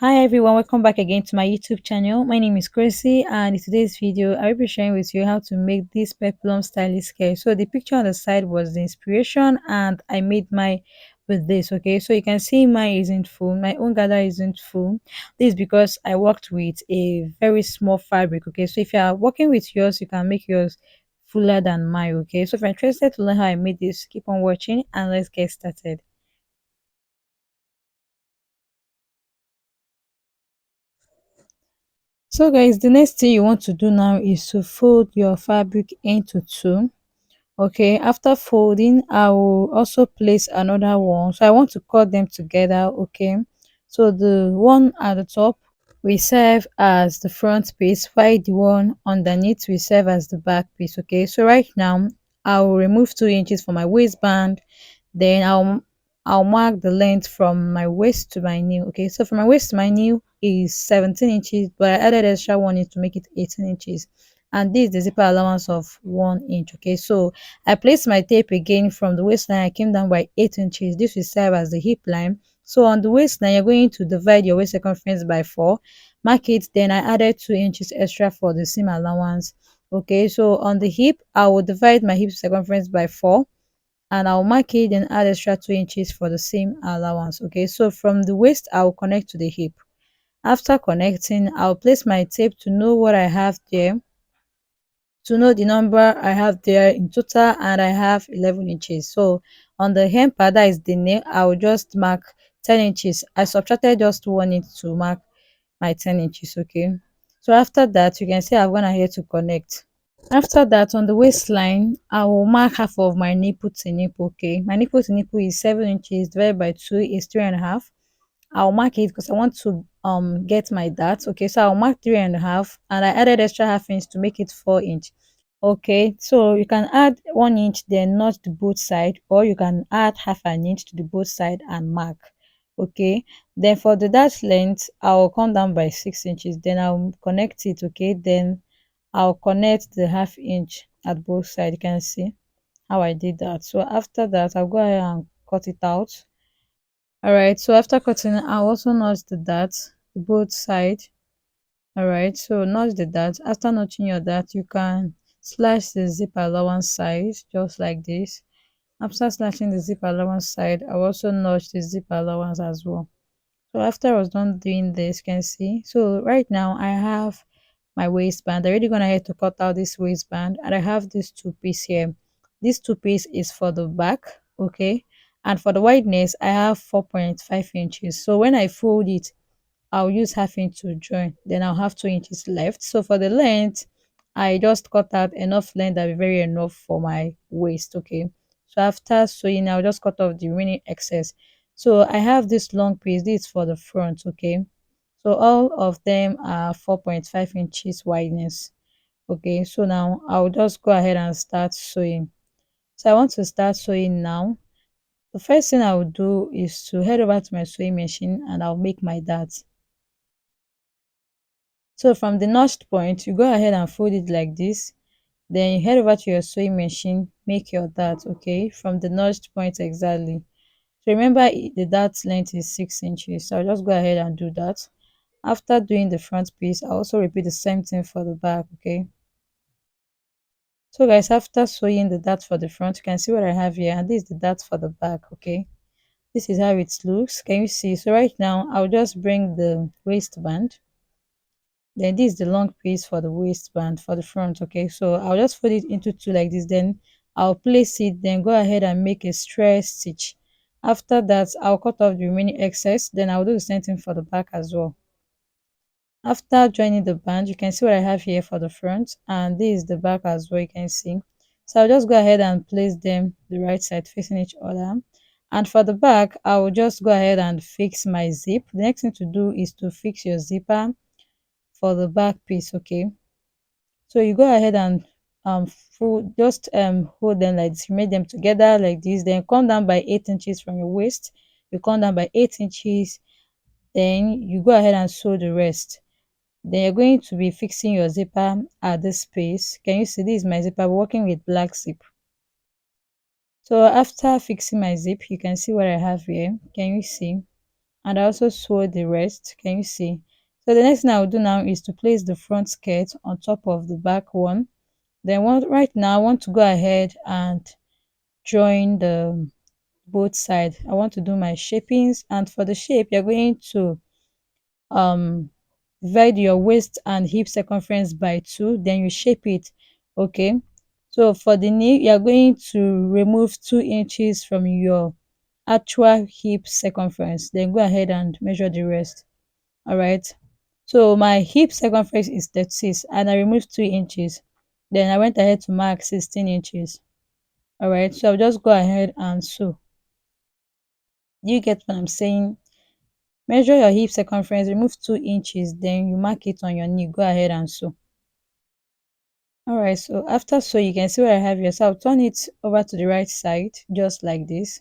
Hi everyone, welcome back again to my YouTube channel. My name is Chrissy, and in today's video I will be sharing with you how to make this peplum stylish hair. So the picture on the side was the inspiration and I made my with this. Okay, so you can see mine isn't full, my own gather isn't full. This is because I worked with a very small fabric. Okay, so if you are working with yours, you can make yours fuller than mine. Okay, so if you're interested to learn how I made this, keep on watching and let's get started. So guys, the next thing you want to do now is to fold your fabric into two. Okay, after folding, I will also place another one. So I want to cut them together. Okay, so the one at the top will serve as the front piece, while the one underneath will serve as the back piece. Okay, so right now I will remove 2 inches from my waistband, then I'll mark the length from my waist to my knee. Okay, so from my waist to my knee is 17 inches, but I added extra 1 inch to make it 18 inches, and this is the zipper allowance of 1 inch. Okay, so I placed my tape again from the waistline. I came down by 8 inches. This will serve as the hip line. So on the waistline, you're going to divide your waist circumference by 4, mark it, then I added 2 inches extra for the seam allowance. Okay, so on the hip, I will divide my hip circumference by 4 and I'll mark it and add extra 2 inches for the same allowance. Okay, so from the waist I'll connect to the hip. After connecting, I'll place my tape to know what I have there, to know the number I have there in total, and I have 11 inches. So on the hem part, that is the nail, I'll just mark 10 inches. I subtracted just 1 inch to mark my 10 inches. Okay, so after that, you can see I've gone ahead to connect. After that, on the waistline, I will mark half of my nipple to nipple. Okay, my nipple to nipple is 7 inches divided by 2 is 3.5. I'll mark it because I want to get my dart. Okay, so I'll mark 3.5 and I added extra half inch to make it 4 inch. Okay, so you can add 1 inch then notch the both side, or you can add half an inch to the both side and mark. Okay, then for the dart length, I'll come down by 6 inches, then I'll connect it. Okay, then I'll connect the half inch at both sides. You can see how I did that. So after that, I'll go ahead and cut it out. All right, so after cutting, I'll also notch the dart both side. All right, so notch the dart. After notching your dart, you can slash the zip allowance size just like this. After slashing the zip allowance side, I'll also notch the zip allowance as well. So after I was done doing this, you can see. So right now I have my waistband. I already gone ahead to cut out this waistband, and I have this two-piece here. This two-piece is for the back, okay? And for the wideness, I have 4.5 inches. So when I fold it, I'll use half inch to join. Then I'll have 2 inches left. So for the length, I just cut out enough length that will be very enough for my waist. Okay. So after sewing, I'll just cut off the remaining excess. So I have this long piece. This is for the front. Okay. So all of them are 4.5 inches wideness. Okay. So now I'll just go ahead and start sewing. So I want to start sewing now. The first thing I will do is to head over to my sewing machine and I'll make my dart. So from the notched point, you go ahead and fold it like this. Then you head over to your sewing machine, make your dart, okay, from the notched point exactly. So remember the dart length is 6 inches. So I'll just go ahead and do that. After doing the front piece, I'll also repeat the same thing for the back, okay. So guys, after sewing the dart for the front, you can see what I have here, and this is the dart for the back, okay. This is how it looks. Can you see? So right now, I'll just bring the waistband. Then this is the long piece for the waistband for the front. Okay, so I'll just fold it into two like this, then I'll place it, then go ahead and make a straight stitch. After that, I'll cut off the remaining excess, then I'll do the same thing for the back as well. After joining the band, you can see what I have here for the front, and this is the back as well. You can see, so I'll just go ahead and place them the right side facing each other. And for the back, I will just go ahead and fix my zip. The next thing to do is to fix your zipper for the back piece. Okay, so you go ahead and hold them like this, make them together like this, then come down by 8 inches from your waist. You come down by 8 inches, then you go ahead and sew the rest. Then you're going to be fixing your zipper at this space. Can you see? This is my zipper working with black zip. So after fixing my zip, you can see what I have here. Can you see? and I also sew the rest. Can you see? So the next thing I will do now is to place the front skirt on top of the back one. Then right now I want to go ahead and join the both sides. I want to do my shapings, and for the shape you're going to um divide your waist and hip circumference by 2, then you shape it. Okay, so for the knee you're going to remove 2 inches from your actual hip circumference, then go ahead and measure the rest. All right, so my hip circumference is 36 and I removed 2 inches, then I went ahead to mark 16 inches. All right, so I'll just go ahead and sew. Do you get what I'm saying? Measure your hip circumference, remove 2 inches, then you mark it on your knee. Go ahead and sew. Alright, so after sew, you can see where I have here. So I'll turn it over to the right side, just like this.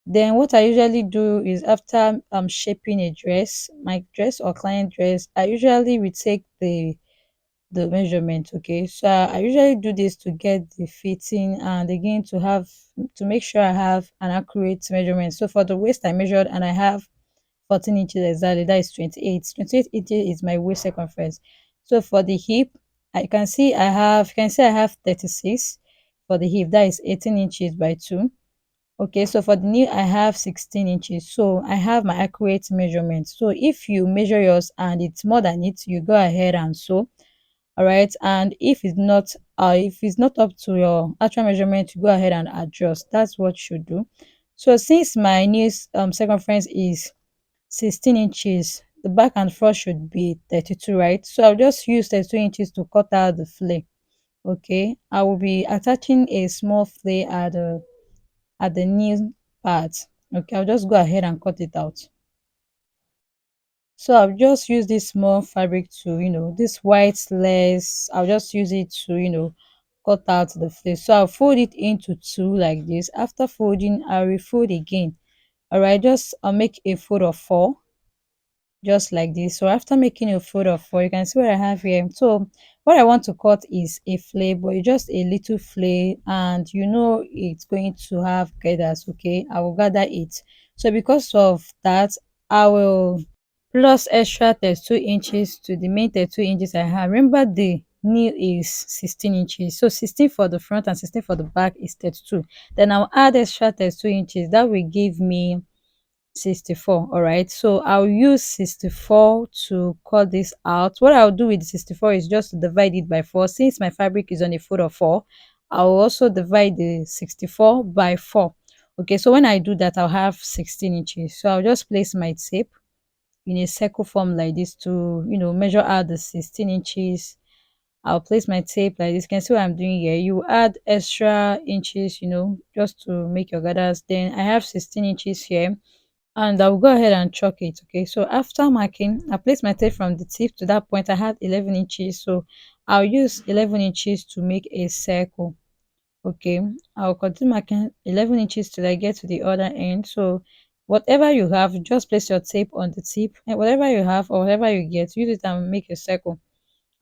Then what I usually do is after I'm shaping a dress, my dress or client dress, I usually retake the measurement. Okay, so I usually do this to get the fitting and again to make sure I have an accurate measurement. So for the waist I measured and I have 14 inches exactly, that is 28 inches is my waist circumference. So for the hip, I can see I have 36 for the hip, that is 18 inches by 2. Okay, so for the knee I have 16 inches, so I have my accurate measurement. So if you measure yours and it's more than it, you go ahead and sew. All right, and if it's not up to your actual measurement, you go ahead and adjust. That's what you should do. So since my knee's circumference is 16 inches, the back and front should be 32, right? So I'll just use 32 inches to cut out the flare. Okay, I will be attaching a small flare at the knee part. Okay, I'll just go ahead and cut it out. So I'll just use this small fabric to, this white lace, I'll just use it to, cut out the flare. So I'll fold it into two like this. After folding, I'll refold again. All right, just I'll make a fold of 4, just like this. So after making a fold of 4, you can see what I have here. So what I want to cut is a flare, but it's just a little flare, and it's going to have gathers. Okay, I will gather it. So because of that, I will plus extra 32 inches to the main 32 inches I have. Remember the knee is 16 inches, so 16 for the front and 16 for the back is 32. Then I'll add extra 32 inches, that will give me 64. All right, so I'll use 64 to cut this out. What I'll do with 64 is just to divide it by 4. Since my fabric is on a fold of 4, I'll also divide the 64 by 4. Okay, so when I do that, I'll have 16 inches. So I'll just place my tape in a circle form like this to measure out the 16 inches. I'll place my tape like this. You can see what I'm doing here. You add extra inches, just to make your gathers. Then I have 16 inches here, and I'll go ahead and chalk it. Okay, so after marking, I place my tape from the tip to that point. I had 11 inches, so I'll use 11 inches to make a circle. Okay, I'll continue marking 11 inches till I get to the other end. So whatever you have, just place your tape on the tip, and whatever you have or whatever you get, use it and make a circle.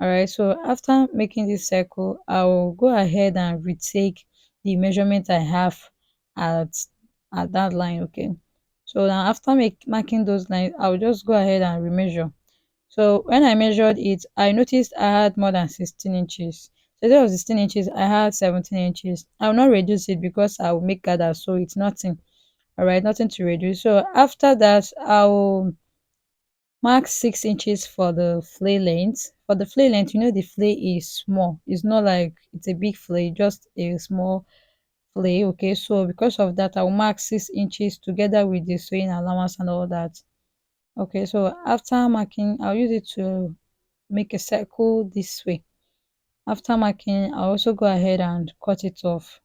All right, so after making this circle, I will go ahead and retake the measurement I have at that line. Okay, so now after marking those lines, I will just go ahead and remeasure. So when I measured it, I noticed I had more than 16 inches. So instead of 16 inches, I had 17 inches. I will not reduce it because I will make gather, so it's nothing. All right, nothing to reduce. So after that, I will mark 6 inches for the flare length. For the flare length, the flare is small. It's not like it's a big flare, just a small flare. Okay, so because of that, I will mark 6 inches together with the sewing allowance and all that. Okay, so after marking, I'll use it to make a circle this way. After marking, I'll also go ahead and cut it off.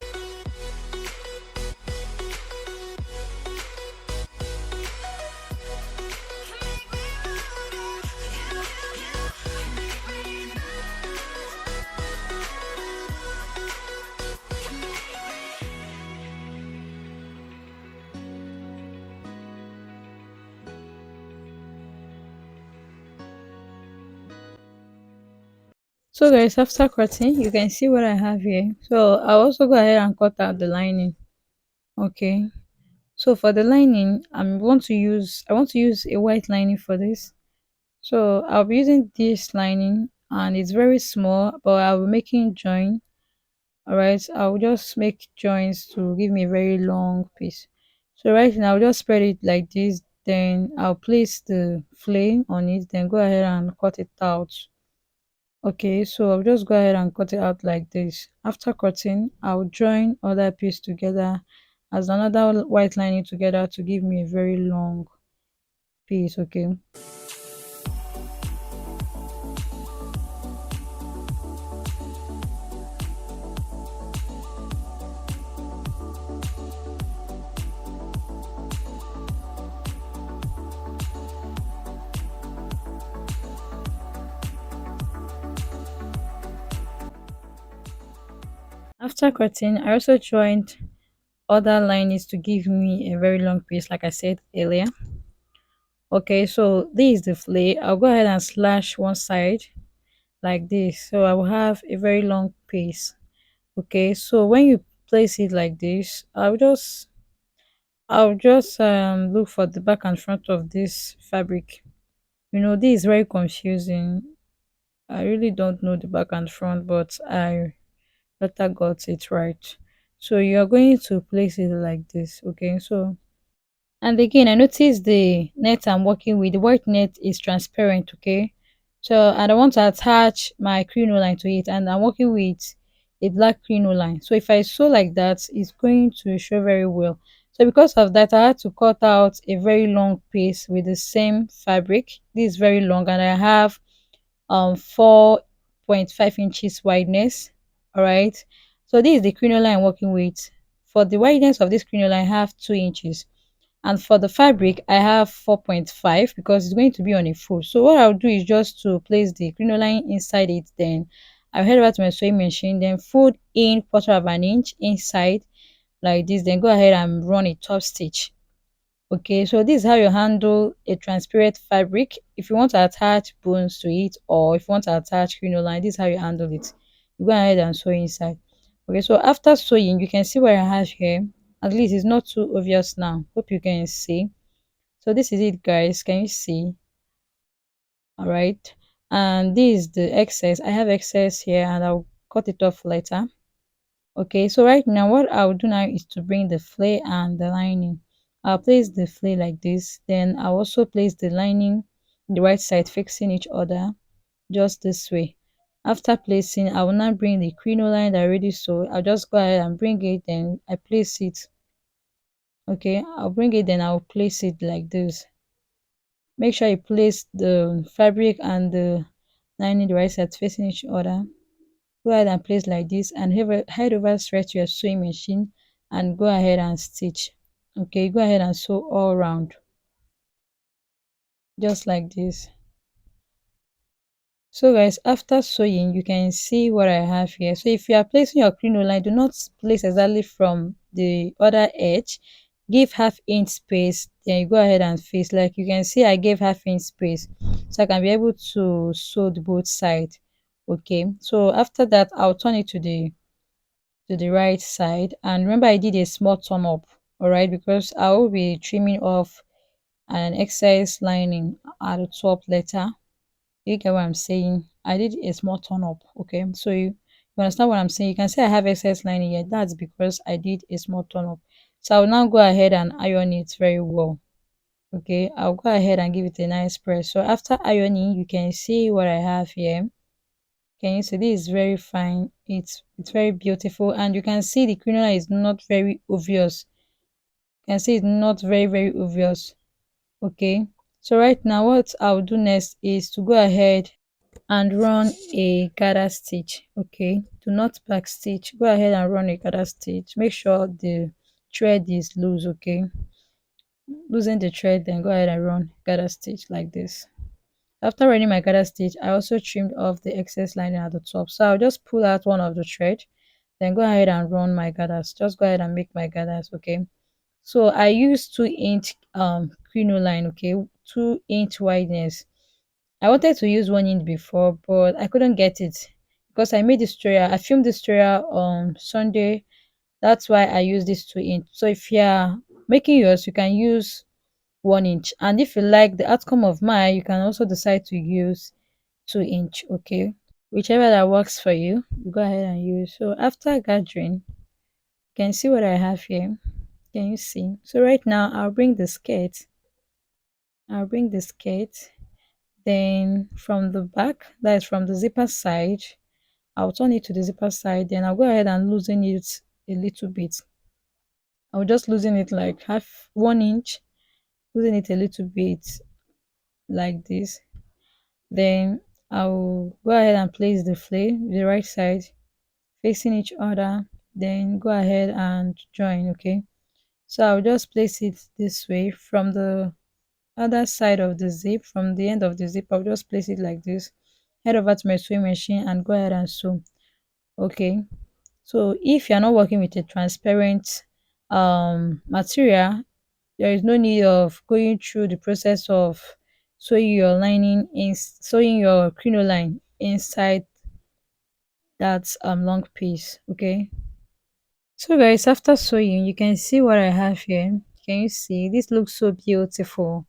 So guys, after cutting, you can see what I have here. So I'll also go ahead and cut out the lining. Okay, So for the lining, I want to use a white lining for this. So I'll be using this lining and it's very small, but I'll be making join. All right, I'll just make joints to give me a very long piece. So right now I'll just spread it like this, then I'll place the flame on it, then go ahead and cut it out. Okay, so I'll just go ahead and cut it out like this. After cutting, I'll join other piece together as another white lining together to give me a very long piece. Okay. After cutting, I also joined other linings to give me a very long piece, like I said earlier. Okay, so this is the flay. I'll go ahead and slash one side like this. So I will have a very long piece. Okay, so when you place it like this, I'll just look for the back and front of this fabric. You know, this is very confusing. I really don't know the back and front, but I better got it right. So you are going to place it like this. Okay, so and again, I noticed the net I'm working with, the white net is transparent, okay? So, and I want to attach my crinoline to it, and I'm working with a black crinoline. So, if I sew like that, it's going to show very well. So, because of that, I had to cut out a very long piece with the same fabric. This is very long, and I have 4.5 inches wideness. All right. So, this is the crinoline I'm working with. For the wideness of this crinoline, I have 2 inches, and for the fabric I have 4.5 because it's going to be on a fold. So what I'll do is just to place the crinoline inside it, then I'll head over to my sewing machine, then fold in quarter of an inch inside like this, then go ahead and run a top stitch. Okay, so this is how you handle a transparent fabric. If you want to attach bones to it, or if you want to attach crinoline, this is how you handle it. You go ahead and sew inside. Okay, so after sewing, you can see what I have here. At least it's not too obvious now. Hope you can see. So this is it, guys. Can you see? All right. And this is the excess. I have excess here, and I'll cut it off later. Okay, so right now what I'll do now is to bring the flare and the lining. I'll place the flare like this, then I'll also place the lining the right side facing each other, just this way. After placing, I will now bring the crinoline that I already sewed. I'll just go ahead and bring it, then I place it. Okay, I'll bring it, then I'll place it like this. Make sure you place the fabric and the lining the right side facing each other. Go ahead and place like this, and head over straight to your sewing machine and go ahead and stitch. Okay, go ahead and sew all around just like this. So guys, after sewing, you can see what I have here. So if you are placing your crinoline, do not place exactly from the other edge. Give half-inch space, then you go ahead and face. Like you can see, I gave half-inch space so I can be able to sew the both sides. Okay, so after that, I'll turn it to the right side, and remember I did a small turn up. All right, because I will be trimming off an excess lining at the top later. You get what I'm saying? I did a small turn up. Okay, so you understand what I'm saying? You can say I have excess lining here. That's because I did a small turn up. So I'll now go ahead and iron it very well. Okay, I'll go ahead and give it a nice press. So after ironing, you can see what I have here. Can you see this is very fine? It's very beautiful, and you can see the crinoline is not very obvious. You can see it's not very obvious. Okay, so right now what I'll do next is to go ahead and run a gather stitch. Okay, do not back stitch. Go ahead and run a gather stitch. Make sure the thread is loose. Okay, loosen the thread, then go ahead and run gather stitch like this. After running my gather stitch, I also trimmed off the excess lining at the top. So I'll just pull out one of the thread, then go ahead and run my gathers. Just go ahead and make my gathers. Okay, so I use 2-inch crinoline. Okay, 2-inch wideness. I wanted to use 1 inch before, but I couldn't get it because I made this tutorial. I filmed this tutorial on Sunday. That's why I use this 2-inch. So if you're making yours, you can use 1 inch. And if you like the outcome of mine, you can also decide to use 2 inch. Okay, whichever that works for you, you go ahead and use. So after gathering, you can see what I have here. Can you see? So right now I'll bring the skirt. Then from the back, that is from the zipper side, I'll turn it to the zipper side. Then I'll go ahead and loosen it a little bit. I'll just loosen it like half 1 inch, loosen it a little bit like this. Then I'll go ahead and place the flare, the right side facing each other. Then go ahead and join. Okay. So I'll just place it this way from the other side of the zip, from the end of the zip. I'll just place it like this. Head over to my sewing machine and go ahead and sew. Okay. So if you're not working with a transparent material, there is no need of going through the process of sewing your crinoline inside that long piece. Okay. So guys, after sewing, you can see what I have here. Can you see? This looks so beautiful.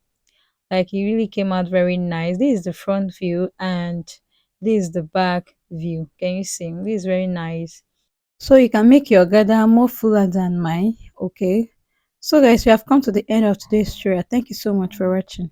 Like it really came out very nice. This is the front view and this is the back view. Can you see? This is very nice. So you can make your gather more fuller than mine. Okay. So guys, we have come to the end of today's tutorial. Thank you so much for watching.